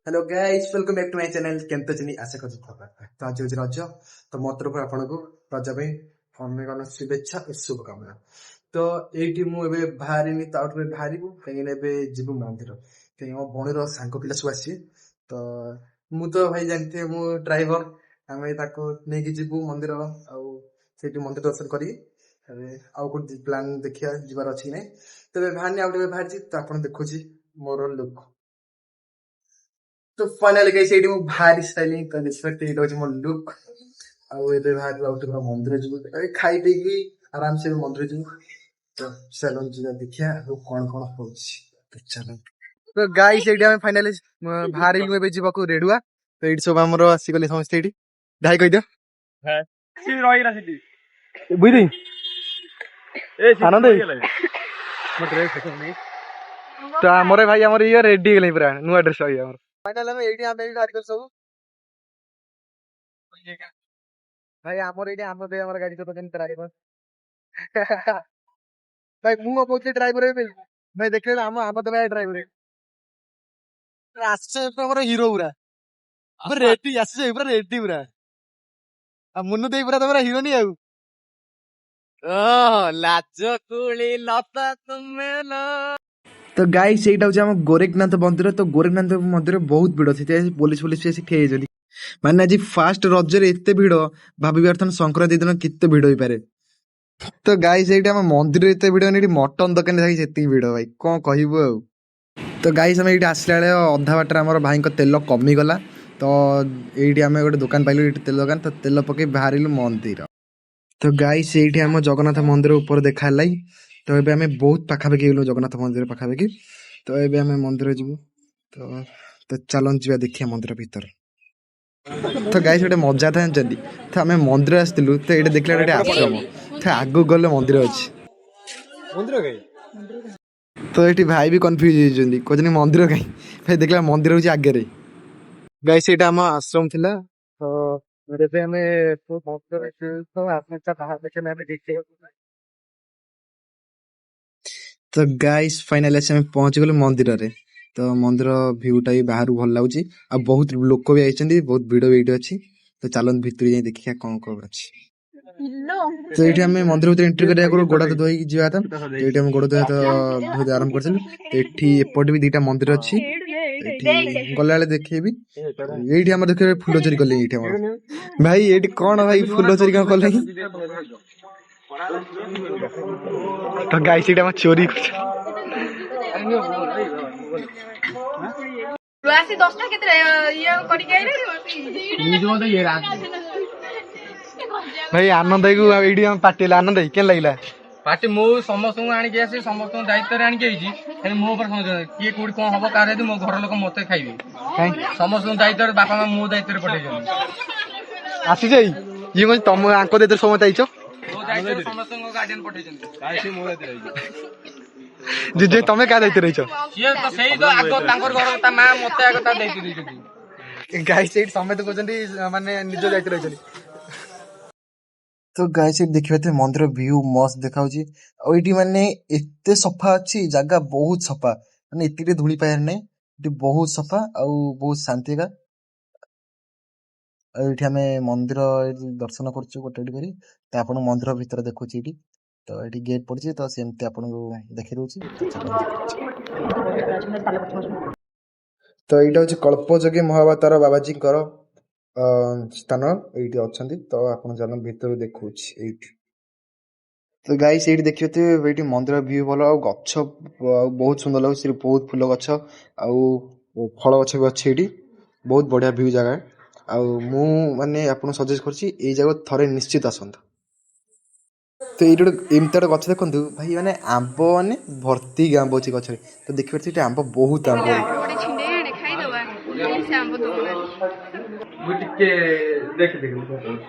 Hello guys welcome back to my channel केमतो चिनी आशा करछु खबर तो आज होची रज तो मो तरफ आपनको रज पे अनेक अनेक शुभेच्छा और शुभकामना तो एठी मु एबे बाहरिनी तो आउट बाहरिबु कहीं एबे जिबु मंदिर कहीं मो भणीर सांग पिला सब आसी तो मु तो भाई जानते मु ड्राइवर आमे ताको नेकी जिबु मंदिर आउ सेठी मंदिर दर्शन करी एबे आउ को प्लान देखिया जिबार अछि नै तबे बाहरनी आउट बाहरची तो आपण देखुची मोर लुक तो फाइनली गाइस एडी मु भारी स्टाइलिंग कर रिस्पेक्ट एडी होची मोर लुक आउ एबे भारी आउट पूरा मंदिर जिबु ए खाई पेगी आराम से मंदिर जिबु तो चलो जिया देखिया और कोन कोन होची तो चलो तो गाइस एडी हम फाइनली भारी लु एबे जिबा को रेडुआ तो एडी सब हमरो आसी गले समस्त एडी ढाई कहि दियो है सी रहिरा सिटी बुझि ए आनंद मत रे नहीं तो हमरे भाई हमर ये रेडी गेलै पूरा नुआ ड्रेस होई हमर फाइनल हम एडी हम एडी भारी कर सब भाई हमर एडी हम बे हमर गाड़ी तो केन ड्राइवर भाई मु पहुंचे ड्राइवर में भाई देखले हम हम तो भाई ड्राइवर आसे तो हमर हीरो पूरा अब रेडी आसे पूरा रेडी पूरा अब मुन्नु देई पूरा तमरा हीरो नहीं आउ ओह लाजो कुली लता तुमेला तो गाइस एटा होचे हम गोरखनाथ मंदिर तो गोरखनाथ मंदिर बहुत भीड़ अछि पुलिस पुलिस से ठे जली माने आज फास्ट रज रे एते भीड़ भाबी बर्थन संक्रांति दिन किते भीड़ होई पारे तो गाइस एटा हम मंदिर एते भीड़ नेटी मटन दुकान थाकी सेती भीड़ भाई कोन कहिबो आ तो गाइस हम एटी आसला बेले अधा बाटर हमर भाई को तेल कमी गला तो एटी हम गोटे दुकान पाइलु एटी तेल दुकान तो तेल पके बाहरिलु मंदिर तो गाइस एटी हम जगन्नाथ मंदिर ऊपर देखा लाई तो एबे हमें बहुत पाखापाखि गेलु जगन्नाथ मंदिर पाखापाखि तो एबे हमें मंदिर जिबु तो तो चलन जिबा देखिया मंदिर भीतर तो गाइस गोटे मजा था जदी तो हमें मंदिर आस्तिलु तो एटे देखला गोटे आश्रम तो आगु गले मंदिर अछि मंदिर गई तो एटी भाई भी कंफ्यूज हो जंदी कोजनी मंदिर कहीं भाई देखला मंदिर होची आगे रे गाइस एटा हम आश्रम थिला तो मेरे पे हमें तो मंदिर तो आपने अच्छा बाहर देखे मैं भी देखते तो गाइस फाइनली हम पहुंच गलो मंदिर रे तो मंदिर भ्यूटा भी बाहर भल लागुची आ बहुत लोक भी आइछन्ती बहुत भीड़ भी एठी अछि तो चलन भीतर जाई देखिया कोन कोन अछि तो एठी हमें मंदिर भीतर एंट्री करिया को गोडा तो धोई जिया था तो एठी हम गोडा तो धोई आरंभ करछन तो एठी एपट भी दीटा मंदिर अछि एठी गला वाले देखेबी एठी हम देखे फूल चोरी करले एठी हम भाई एठी कोन भाई फूल चोरी का करले तो गाइस एठी हम चोरी क्लासी 10टा केतरे ये करी के निजो तो ये रात भाई आनंद को एडी हम पाटिला आनंद केन लागला पार्टी मो समस्त को आनी के आसी समस्त को दायित्व रे आनी के आइजी खाली मो पर समझ किए कोडी कोन हबो कार मो घर लोक मते खाइबे समस्त को दायित्व बापा मां मो दायित्व रे पठै जन आसी जाई ये मन तुम आंको देते समय ताइचो मो दायित्व समस्त को गार्डियन पठै जन काहे मो दायित्व रही जे तमे का दायित्व रहिचो ये तो सही तो आगो तांकर घर ता मां मते आगो ता दायित्व रही गाइस एट समय तो कोजंती माने निजो दायित्व रहिचली तो गाइस एट देखिबे ते मंदिर व्यू मस्त देखाउची और एटी माने एते सफा अछि जगह बहुत सफा माने एतिरे धूଳି पायर नै एटी बहुत सफा और बहुत शांति का एठी हमें मंदिर दर्शन करछु गोटे करी त आपण मंदिर भीतर देखुची एटी तो एटी गेट पड़छि तो सेमते आपण को देखि रहउची तो एटा होची कल्पजोगी महावतार बाबाजी कर स्थान एटी अछंती तो आपण जन भीतर देखुची एटी तो गाइस एटी देखियो ते एटी मंदिर व्यू भलो आ गच्छ बहुत सुंदर लागो सिर बहुत फूल गच्छ आ फल गच्छ भी अछि एटी बहुत बढ़िया व्यू जगह आ मु माने आपण सजेस्ट करछि ए जगह थरे निश्चित आसंत तो ये एमती गच देखु भाई मैंने आंब मैंने भर्ती आंब अच्छी गच तो देखिए आंब बहुत आंब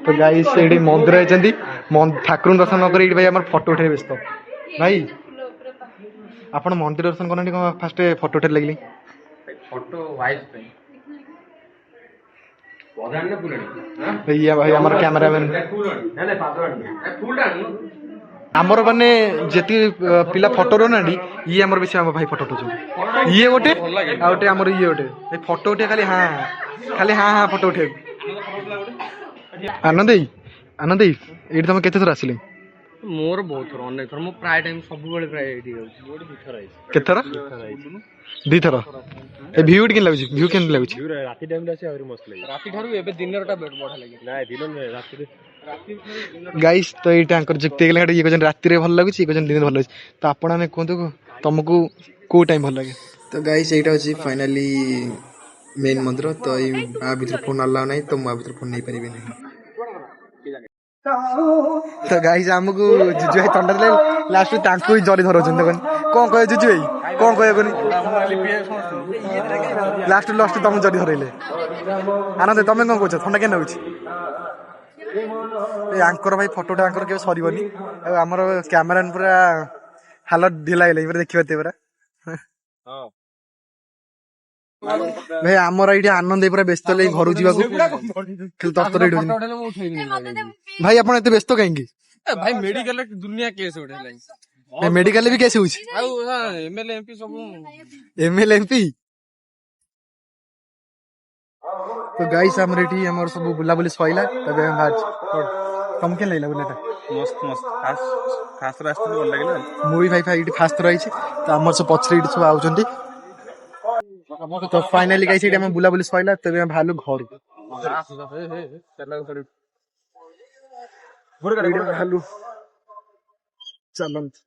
तो गाइस ये मंदिर आइछन्ती ठाकुर दर्शन कर भाई आम फोटो उठे व्यस्त भाई आप मंदिर दर्शन करना फास्ट फोटो उठे लगे फोटो वाइस भैया भाई हमारा कैमरामैन ଆମର ମାନେ ଯେତିକି ପିଲା ଫଟୋ ରହୁନାହାନ୍ତି ଇଏ ଆମର ବେଶୀ ଆମ ଭାଇ ଫଟୋ ଉଠଉଛନ୍ତି। ଇଏ ଗୋଟେ ଆଉ ଗୋଟେ ଆମର ଇଏ ଗୋଟେ ଏ ଫଟୋ ଉଠେଇବା ଖାଲି ହଁ ଫଟୋ ଉଠେଇବାକୁ। ଆନନ୍ଦ ଭାଇ ଏଇଠି ତମେ କେତେ ଥର ଆସିଲେ? ମୋର ବହୁତ ଥର, ଅନେକ ଥର। ମୁଁ ପ୍ରାୟ ଟାଇମ ସବୁବେଳେ ପ୍ରାୟ ଏଇଠି ଯାଉଛି। କେତେ ଥର? 2 ଥର। ଏ ଭିଉ କେମିତି ଲାଗୁଛି? ଭିଉ କେମିତି ଲାଗୁଛି? ରାତି ଟାଇମ୍ ରେ ଆସି ଆହୁରି ମସ୍ତ ଲାଗେ। ରାତି ଠାରୁ ଏବେ ଦିନରଟା ବଢିଆ ଲାଗେ। ନାଇଁ ଦିନ ନୁହେଁ ରାତିରେ। ଗାଇସ୍ ତ ଏଇଟା ଆଙ୍କର ଯୁକ୍ତି ହେଇଗଲା। ଇଏ କହୁଛନ୍ତି ରାତିରେ ଭଲ ଲାଗୁଛି, ଇଏ କହୁଛନ୍ତି ଦିନରେ ଭଲ ଲାଗୁଛି। ତ ଆପଣ ମାନେ କୁହନ୍ତୁ ତମକୁ କୋଉ ଟାଇମ୍ ଭଲ ଲାଗେ? ତ ଗାଇସ୍ ଏଇଟା ହଉଛି ଫାଇନାଲି ମେନ୍ ମନ୍ଦିର। ତ ଏଇ ଆ ଭିତରେ ଫୋନ୍ ଆଲାଉ ନାହିଁ, ତ ମୁଁ ଆ ଭିତରେ ଫୋନ୍ ନେଇପାରିବି ନାହିଁ। ତ ଗାଇସ୍ ଆମକୁ ଜିଜୁ ଭାଇ ଥଣ୍ଡା ଦେଲେ ଲାଷ୍ଟ ତାଙ୍କୁ ହିଁ ଜରି ଧରଉଛନ୍ତି। ଦେଖନି କଣ କହିବେ ଜିଜୁ ଭାଇ, କଣ କହିବେ କନି ଲାଷ୍ଟ ତମକୁ ଜରି ଧରେଇଲେ। ଆନନ୍ଦ ତମେ କଣ କହୁଛ? ଥଣ୍ଡା କେମିତି ଲାଗୁଛି? ଏ ଆଙ୍କର ଭାଇ ଫଟୋଟା ଆଙ୍କର କେବେ ସରିବନି। ଆଉ ଆମର କ୍ୟାମେରାମ୍ୟାନ ପୁରା ହାଲତ ଢିଲା ହେଇଗଲା ପୁରା, ଦେଖିପାରୁଥିବେ ପୁରା। ଭାଇ ଆମର ଏଇଠି ଆନନ୍ଦ ପୁରା ବ୍ୟସ୍ତ ହେଲେ ଘରକୁ ଯିବାକୁ, ଖାଲି ତରତର ଏଇଠି ହଉଛନ୍ତି। ମୁଁ ଉଠେଇବିନି ଭାଇ ଆପଣ ଏତେ ବ୍ୟସ୍ତ କାହିଁକି? ଭାଇ ମେଡିକାଲରେ ଦୁନିଆ କେସ୍ ଗୋଟେ ହେଲାଣି। ମେଡିକାଲରେ ବି କେସ୍ ହଉଛି? ଆଉ ଏମଏଲଏ ଏମପି ସବୁ ଏମଏଲଏ ଏମପି। ତ ଗାଇସ୍ ଆମର ଏଠି ଆମର ସବୁ ବୁଲାବୁଲି ସଇଲା, ଏବେ ଆମେ ବାହାରିଛୁ। ତମକୁ କେମିତି ଲାଗିଲା ବୁଲାଟା? ମସ୍ତ ଫାଷ୍ଟ ଥର ଆସିଥିଲି, ଭଲ ଲାଗିଲା। ମୁଁ ବି ଭାଇ ଏଇଠି ଫାଷ୍ଟ ଥର ହେଇଛି। ତ ଆମର ସବୁ ପଛରେ ଏଇଠି ସବୁ ଆଉଛନ୍ତି। ତ ଫାଇନାଲି ଗାଇସ୍ ଏଇଠି ଆମେ ବୁଲାବୁଲି ସଇଲା, ତେବେ ଆମେ ବାହାରିଲୁ ଘରକୁ। ବାହାରିଲୁ ଚାଲନ୍ତୁ।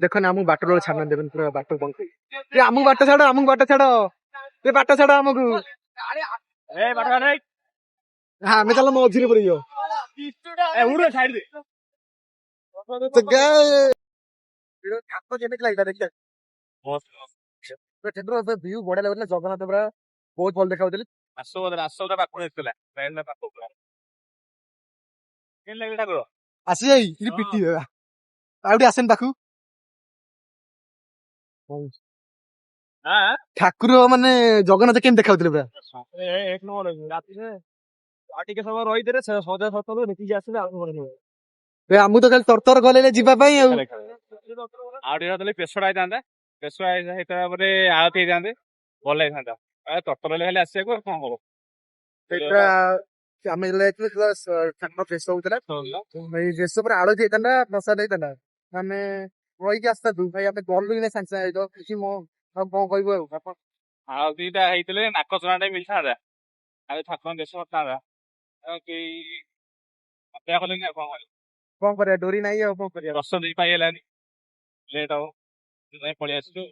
ଦେଖନି ଆମକୁ ବାଟ ବେଳେ ଛାଡୁ ଦେବେନି, ପୁରା ବାଟ ବନ୍ଦ। ଆମକୁ ବାଟ ଛାଡ, ଆମକୁ ବାଟ ଛାଡ, ବାଟ ଛାଡ ଆମକୁ। ଆମେ ଚାଲ ମଝିରେ ପଡିଯିବ। କେମିତି ଲାଗିଲା ଦେଖିବା? ଭିଉ ବଢିଆ ଲାଗୁଥିଲା। ଜଗନ୍ନାଥ ପୁରା ବହୁତ ଭଲ ଦେଖାଉଥିଲେ। ଆସି ଯାଇ ପିଟି ଆଉ ଟିକେ ଆସେନି ପାଖକୁ। ଠାକୁର ମାନେ ଜଗନ୍ନାଥ କେମିତି ଦେଖାଉଥିଲେ ପୁରା? ଏକ ନମ୍ବର ରାତିରେ ଆଉ ଟିକେ ସମୟ ରହିଥିଲେ ସଜା ସତ ଦେଖିକି ଆସିଲେ ଆଉ ଆମକୁ ତ ଖାଲି ତରତର କଲେ ଯିବା ପାଇଁ ଆଉ। ଆଉ ଟିକେ ପେଶଡା ହେଇଥାନ୍ତା, ପେଶଡା ହେଇଥିବା ପରେ ଆଳତି ହେଇଥାନ୍ତେ, ଭଲ ହେଇଥାନ୍ତା। ତରତର ହେଲେ ଖାଲି ଆସିବାକୁ ଆଉ କଣ ହବ। ସେଇଟା ଆମେ ଯାଇଥିଲୁ ଠାକୁର ବେଶ ହଉଥିଲା, ବେଶ ପରେ ଆଳତି ହେଇଥାନ୍ତା, ପ୍ରସାଦ ହେଇଥାନ୍ତା, ଆମେ ରହିକି ଆସିଥାନ୍ତୁ। ଭାଇ ଆମେ ଗଲୁ କି ସାଙ୍ଗେ ସାଙ୍ଗେ ହେଇତ କିଛି ମୋ ଆଉ କଣ କହିବୁ ଆଉ। ଆଳତିଟା ହେଇଥିଲେ ନାକ ଚଣା ଟା ମିଳିଥାନ୍ତା, ଆଉ ଠାକୁରଙ୍କ ଦେଶ କରିଥାନ୍ତା। ଆଉ କେହି ଅପେକ୍ଷା କଲେନି, ଆଉ କଣ କରିବ? କଣ କରିବା, ଡୋରି ନାହିଁ ଆଉ କଣ କରିବା। ଦର୍ଶନ ଦେଇ ପାଇ ହେଲାନି, ଲେଟ୍ ହବ, ସେଥିପାଇଁ ପଳେଇ ଆସିଛୁ।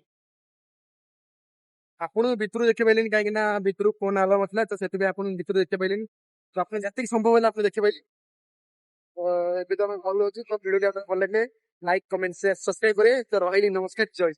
ଆପଣ ଭିତରୁ ଦେଖି ପାରିଲେନି, କାହିଁକି ନା ଭିତରୁ ଫୋନ ଆଲାଉ ନଥିଲା, ତ ସେଥିପାଇଁ ଆପଣ ଭିତରୁ ଦେଖି ପାରିଲେନି। ତ ଆପଣ ଯେତିକି ସମ୍ଭବ ହେଲା ଆପଣ ଦେଖି ପାରିଲେ। ଏବେ ତ ଆମେ ଭଲ ହଉଛି। ତ ଭିଡିଓ ଭଲ ଲାଗିଲେ ଲାଇକ୍, କମେଣ୍ଟ, ସେୟାର, ସବସ୍କ୍ରାଇବ କରିବେ। ତ ରହିଲି, ନମସ୍କାର, ଜୟ।